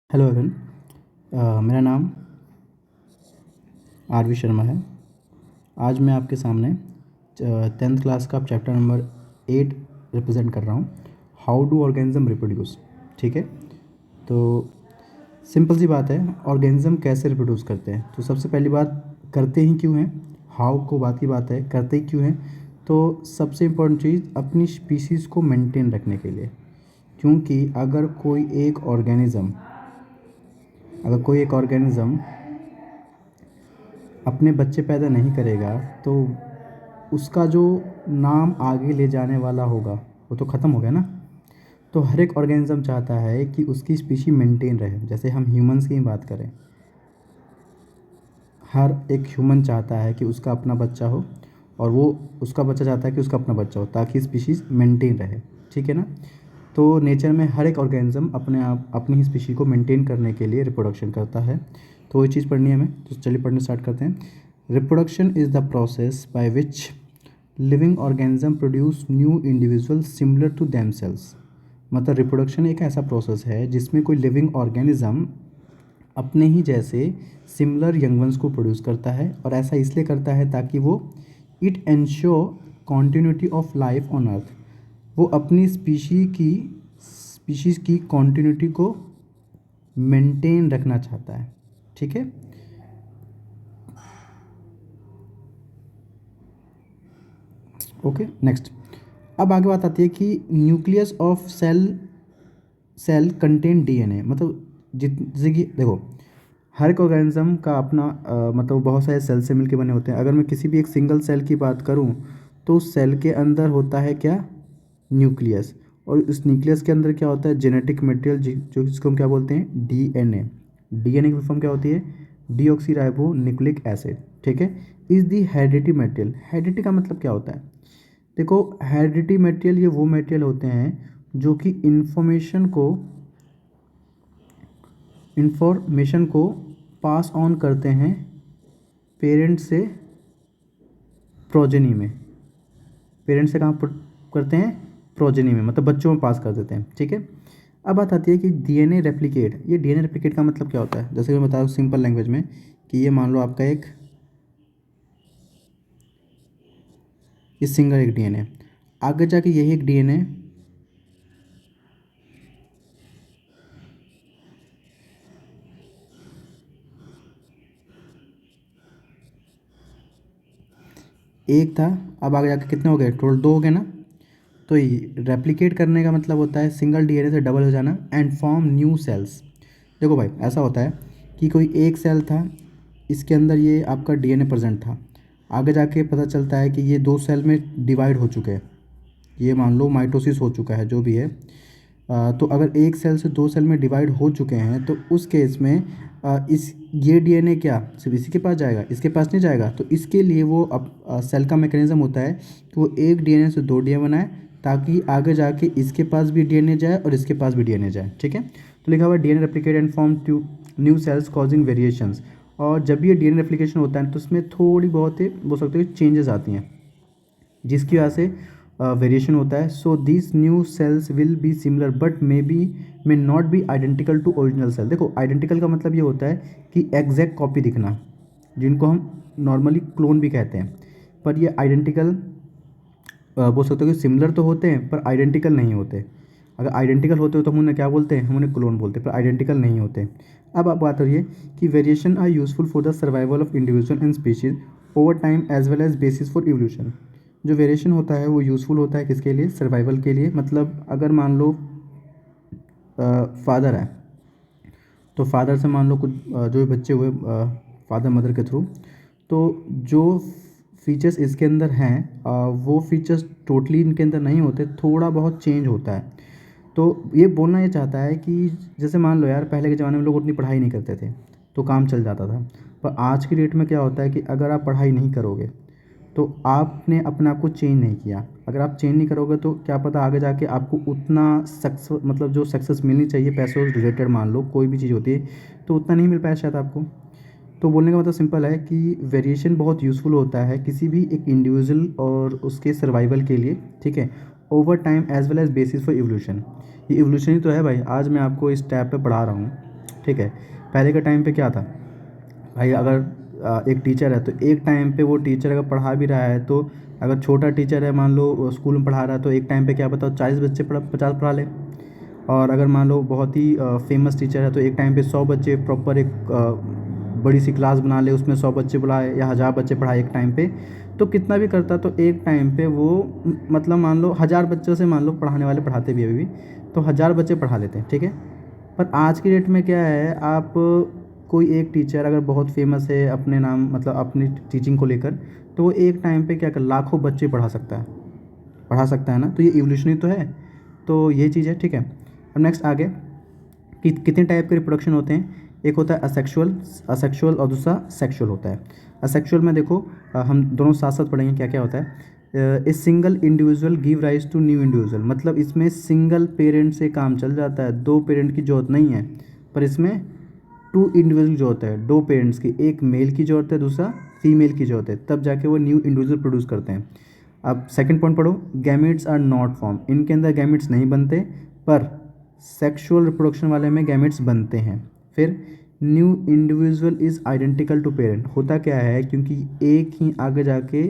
Hello everyone. मेरा नाम RV Sharma है। आज मैं आपके सामने 10th क्लास का चैप्टर नंबर 8 रिप्रेजेंट कर रहा हूँ। How do organism reproduce. ठीक है, तो सिंपल सी बात है, ऑर्गेनिज्म कैसे रिप्रोड्यूस करते हैं। तो सबसे पहली बात, करते ही क्यों हैं। हाउ को बात की बात है, करते ही क्यों हैं। तो सबसे इम्पोर्टेंट चीज़ अपनी स्पीशीज़ को मेंटेन रखने के लिए, क्योंकि अगर कोई एक ऑर्गेनिज़म अपने बच्चे पैदा नहीं करेगा तो उसका जो नाम आगे ले जाने वाला होगा वो तो ख़त्म हो गया ना। तो हर एक ऑर्गेनिज्म चाहता है कि उसकी स्पीशी मेंटेन रहे। जैसे हम ह्यूमंस की ही बात करें, हर एक ह्यूमन चाहता है कि उसका अपना बच्चा हो, और वो उसका बच्चा चाहता है कि उसका अपना बच्चा हो, ताकि स्पीशीज़ मेंटेन रहे। ठीक है ना। तो नेचर में हर एक ऑर्गेनिज्म अपने आप अपनी ही स्पीशी को मेंटेन करने के लिए रिप्रोडक्शन करता है। तो वही चीज़ पढ़नी है हमें, तो चलिए पढ़ने स्टार्ट करते हैं। Reproduction is the process by which living organism produce new individual similar to themselves. मतलब रिप्रोडक्शन एक ऐसा प्रोसेस है जिसमें कोई लिविंग ऑर्गेनिज्म अपने ही जैसे सिमिलर यंग वंस को प्रोड्यूस करता है, और ऐसा इसलिए करता है ताकि वो it ensure continuity of life on earth. वो अपनी स्पीशीज़ की कॉन्टिन्यूटी को मेंटेन रखना चाहता है। ठीक है। Okay, next. अब आगे बात आती है कि nucleus of cell contain DNA. मतलब जैसे कि देखो, हर एक ऑर्गेनिज्म का अपना मतलब बहुत सारे सेल से मिलकर बने होते हैं। अगर मैं किसी भी एक सिंगल सेल की बात करूं तो उस सेल के अंदर होता है क्या, न्यूक्लियस। और इस न्यूक्लियस के अंदर क्या होता है, जेनेटिक मटेरियल, जो जिसको हम क्या बोलते हैं, डीएनए। डीएनए की फुल फॉर्म क्या होती है, डीऑक्सी न्यूक्लिक एसिड। ठीक है। Is the heredity material. Heredity का मतलब क्या होता है, देखो हेरिडिटी मटेरियल ये वो मटेरियल होते हैं जो कि इंफॉर्मेशन को पास ऑन करते हैं पेरेंट्स से प्रोजेनी में। पेरेंट्स से कहाँ करते हैं, प्रोजेनी में, मतलब बच्चों में पास कर देते हैं। ठीक है। अब बात आती है कि डीएनए रेप्लिकेट। ये डीएनए रेप्लिकेट का मतलब क्या होता है, जैसे मैं बता रहा हूँ सिंपल लैंग्वेज में, कि ये मान लो आपका ये सिंगल एक डीएनए, आगे जाके यही एक डीएनए एक था, अब आगे जाके कितने हो गए, टोटल दो हो गए ना। तो रेप्लिकेट करने का मतलब होता है सिंगल डीएनए से डबल हो जाना एंड फॉर्म न्यू सेल्स। देखो भाई, ऐसा होता है कि कोई एक सेल था, इसके अंदर ये आपका डीएनए प्रेजेंट था, आगे जाके पता चलता है कि ये दो सेल में डिवाइड हो चुके हैं, ये मान लो माइटोसिस हो चुका है, जो भी है। तो अगर एक सेल से दो सेल में डिवाइड हो चुके हैं तो उस केस में इस ये डीएनए क्या सिर्फ इसी के पास जाएगा, इसके पास नहीं जाएगा। तो इसके लिए वो सेल का मैकेनिज्म होता है कि वो एक डीएनए से दो डीएनए बनाए, ताकि आगे जाके इसके पास भी डीएनए जाए और इसके पास भी डीएनए जाए। ठीक है। तो लिखा हुआ DNA replicate and form two new cells causing variations. और जब भी ये डीएनए रेप्लिकेशन होता है तो उसमें थोड़ी बहुत बोल सकते हो चेंजेस आती हैं, जिसकी वजह से वेरिएशन होता है। So this new cells will be similar but may not be identical to original cell. देखो आइडेंटिकल का मतलब ये होता है कि एग्जैक्ट कॉपी दिखना, जिनको हम नॉर्मली क्लोन भी कहते हैं। पर ये आइडेंटिकल बोल सकते हो कि सिमिलर तो होते हैं पर आइडेंटिकल नहीं होते। अगर आइडेंटिकल होते हो तो हम उन्हें क्या बोलते हैं, हम उन्हें क्लोन बोलते हैं, पर आइडेंटिकल नहीं होते। अब आप बात हो रही है कि variation are useful for the survival of individual and species over time as well as basis for evolution. जो वेरिएशन होता है वो यूज़फुल होता है किसके लिए, सर्वाइवल के लिए। मतलब अगर मान लो फादर है, तो फादर से मान लो कुछ जो भी बच्चे हुए फादर मदर के थ्रू, तो जो फीचर्स इसके अंदर हैं वो फीचर्स टोटली इनके अंदर नहीं होते, थोड़ा बहुत चेंज होता है। तो ये बोलना ये चाहता है कि जैसे मान लो यार, पहले के ज़माने में लोग उतनी पढ़ाई नहीं करते थे तो काम चल जाता था। पर आज की डेट में क्या होता है कि अगर आप पढ़ाई नहीं करोगे तो आपने अपने आप को चेंज नहीं किया। अगर आप चेंज नहीं करोगे तो क्या पता आगे जाके आपको उतना सक्सेस, मतलब जो सक्सेस मिलनी चाहिए पैसों से रिलेटेड, मान लो कोई भी चीज़ होती है, तो उतना नहीं मिल पाया शायद आपको। तो बोलने का मतलब सिंपल है कि वेरिएशन बहुत यूज़फुल होता है किसी भी एक इंडिविजुअल और उसके सर्वाइवल के लिए। ठीक है। Over time as well as basis for evolution. ये इवोल्यूशन ही तो है भाई, आज मैं आपको इस टैब पे पढ़ा रहा हूँ। ठीक है। पहले के टाइम पे क्या था भाई, अगर एक टीचर है तो एक टाइम पे वो टीचर अगर पढ़ा भी रहा है तो अगर छोटा टीचर है मान लो स्कूल में पढ़ा रहा है तो एक टाइम पे क्या बताओ 40 बच्चे 50 पढ़ा ले। और अगर मान लो बहुत ही फेमस टीचर है तो एक टाइम पे 100 बच्चे प्रॉपर एक बड़ी सी क्लास बना ले, उसमें 100 बच्चे पढ़ाए या 1000 बच्चे पढ़ाए एक टाइम पे, तो कितना भी करता तो एक टाइम पे वो मतलब मान लो 1000 बच्चों से, मान लो पढ़ाने वाले पढ़ाते भी अभी भी, तो 1000 बच्चे पढ़ा लेते हैं, ठीक है। पर आज की डेट में क्या है, आप कोई एक टीचर अगर बहुत फेमस है अपने नाम मतलब अपनी टीचिंग को लेकर, तो वो एक टाइम पे क्या कर लाखों बच्चे पढ़ा सकता है ना, तो ये इवोल्यूशनरी तो है। तो ये चीज़ है, ठीक है। अब नेक्स्ट आगे कि कितने टाइप के रिप्रोडक्शन होते हैं। एक होता है असेक्सुअल असेक्सुअल और दूसरा सेक्सुअल होता है। असेक्सुअल में देखो हम दोनों साथ साथ पढ़ेंगे क्या क्या होता है। A single individual give rise to new individual, मतलब इसमें सिंगल पेरेंट से काम चल जाता है, दो पेरेंट की जरूरत नहीं है। पर इसमें टू इंडिविजुअल जो होता है, दो पेरेंट्स की, एक मेल की जरूरत है दूसरा फीमेल की जरूरत है, तब जाके वो न्यू इंडिविजुअल प्रोड्यूस करते हैं। अब सेकंड पॉइंट पढ़ो, गैमेट्स आर नॉट फॉर्म, इनके अंदर गैमेट्स नहीं बनते, पर सेक्सुअल रिप्रोडक्शन वाले में गैमेट्स बनते हैं। फिर new individual is identical to parent, होता क्या है क्योंकि एक ही आगे जाके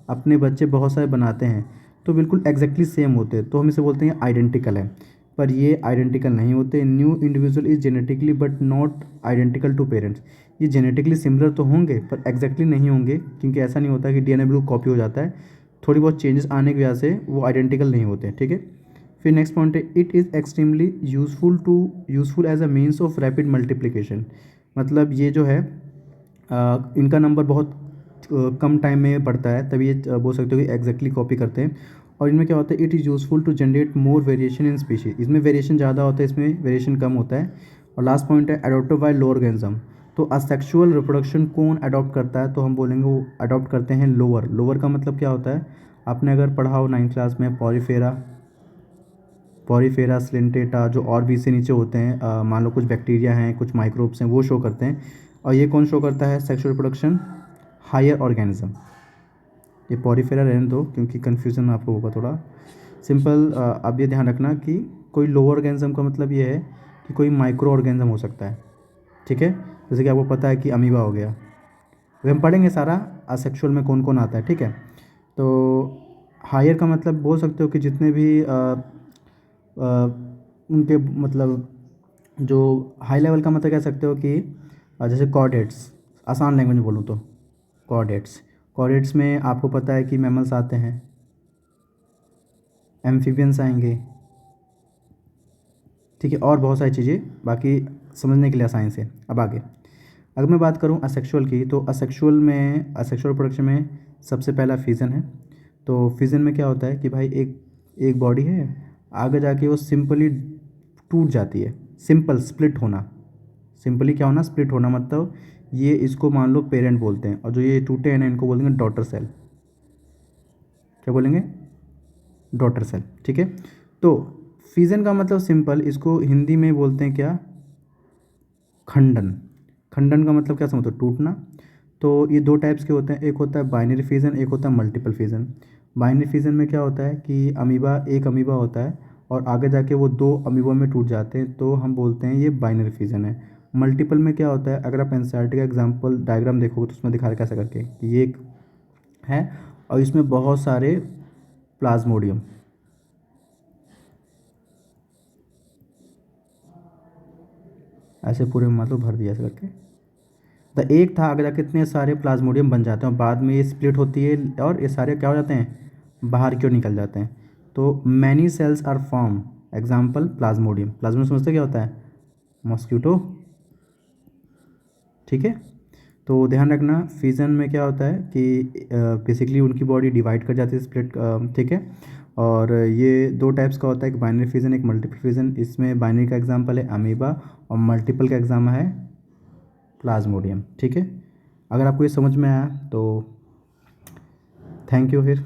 अपने बच्चे बहुत सारे बनाते हैं तो बिल्कुल एग्जैक्टली सेम होते हैं, तो हम इसे बोलते हैं आइडेंटिकल है। पर ये आइडेंटिकल नहीं होते। New individual is genetically but not identical to parents, ये जेनेटिकली सिमिलर तो होंगे पर एग्जैक्टली नहीं होंगे, क्योंकि ऐसा नहीं होता कि डीएनए बिल्कुल कॉपी हो जाता है, थोड़ी बहुत चेंजेस आने की वजह से वो आइडेंटिकल नहीं होते, ठीक है। फिर नेक्स्ट पॉइंट है, it is extremely useful as a means of rapid multiplication, मतलब ये जो है इनका नंबर बहुत कम टाइम में बढ़ता है, तभी ये बोल सकते हो कि एग्जैक्टली कॉपी करते हैं। और इनमें क्या होता है, it is useful to generate more variation in species, इसमें वेरिएशन ज़्यादा होता है, इसमें वेरिएशन कम होता है। और लास्ट पॉइंट है अडोप्टेड बाय लोअर ऑर्गेनिज्म, तो असेक्सुअल रिप्रोडक्शन कौन अडॉप्ट करता है, तो हम बोलेंगे वो अडॉप्ट करते हैं लोअर। लोअर का मतलब क्या होता है, आपने अगर पढ़ा हो 9th क्लास में पॉरीफेरा, पॉरीफेरा स्लेंटेटा, जो और भी से नीचे होते हैं, मान लो कुछ बैक्टीरिया हैं कुछ माइक्रोब्स हैं वो शो करते हैं। और ये कौन शो करता है सेक्सुअल रिप्रोडक्शन, हायर ऑर्गेनिज्म। ये पॉरीफेरा रहने दो क्योंकि कन्फ्यूज़न आपको होगा थोड़ा, सिंपल। अब ये ध्यान रखना कि कोई लोअर ऑर्गेनिज्म का मतलब ये है कि कोई माइक्रो ऑर्गेनिज्म हो सकता है, ठीक है। जैसे कि आपको पता है कि अमीबा हो गया, अभी हम पढ़ेंगे सारा असेक्सुअल में कौन कौन आता है, ठीक है। तो हायर का मतलब बोल सकते हो कि जितने भी उनके मतलब जो हाई लेवल का मतलब कह सकते हो कि जैसे कॉर्डेट्स, आसान लैंग्वेज में बोलूँ तो कॉर्डेट्स, कॉर्डेट्स में आपको पता है कि मैमल्स आते हैं, एम्फीबियंस आएंगे, ठीक है, और बहुत सारी चीज़ें बाकी समझने के लिए आसानी से। अब आगे अगर मैं बात करूं असेक्सुअल की, तो असेक्सुअल प्रोडक्शन में सबसे पहला फिजन है। तो फिजन में क्या होता है कि भाई एक एक बॉडी है, आगे जाके वो सिंपली टूट जाती है, सिंपल स्प्लिट होना, सिंपली क्या होना स्प्लिट होना, मतलब ये इसको मान लो पेरेंट बोलते हैं, और जो ये टूटे हैं ना इनको बोलेंगे डॉटर सेल, क्या बोलेंगे, डॉटर सेल, ठीक है। तो फिजन का मतलब सिंपल, इसको हिंदी में बोलते हैं क्या, खंडन। खंडन का मतलब क्या समझते हो, टूटना। तो ये दो टाइप्स के होते हैं, एक होता है बाइनरी फिजन, एक होता है मल्टीपल फिजन। बाइनरी फिजन में क्या होता है कि एक अमीबा होता है और आगे जाके वो दो अमीबा में टूट जाते हैं, तो हम बोलते हैं ये बाइनरी फिजन है। मल्टीपल में क्या होता है, अगर आप एनसीईआरटी का एग्जाम्पल डायग्राम देखोगे तो उसमें दिखा रखा है कैसे करके कि ये एक है और इसमें बहुत सारे प्लाज्मोडियम, ऐसे पूरे मतलब भर दिया ऐसे करके, द एक था आगे जाके इतने सारे प्लाज्मोडियम बन जाते हैं और बाद में ये स्प्लिट होती है और ये सारे क्या हो जाते हैं, बाहर की ओर निकल जाते हैं। तो many cells are form, example plasmodium. Plasmodium समझते क्या होता है, मॉस्क्यूटो, ठीक है। तो ध्यान रखना फिजन में क्या होता है कि बेसिकली उनकी बॉडी डिवाइड कर जाती है, स्प्लिट, ठीक है। और ये दो टाइप्स का होता है, एक बाइनरी फिजन एक मल्टीपल फिजन। इसमें बाइनरी का एग्जांपल है अमीबा और मल्टीपल का एग्जाम्पल है प्लाज्मोडियम, ठीक है। अगर आपको ये समझ में आया तो थैंक यू फिर।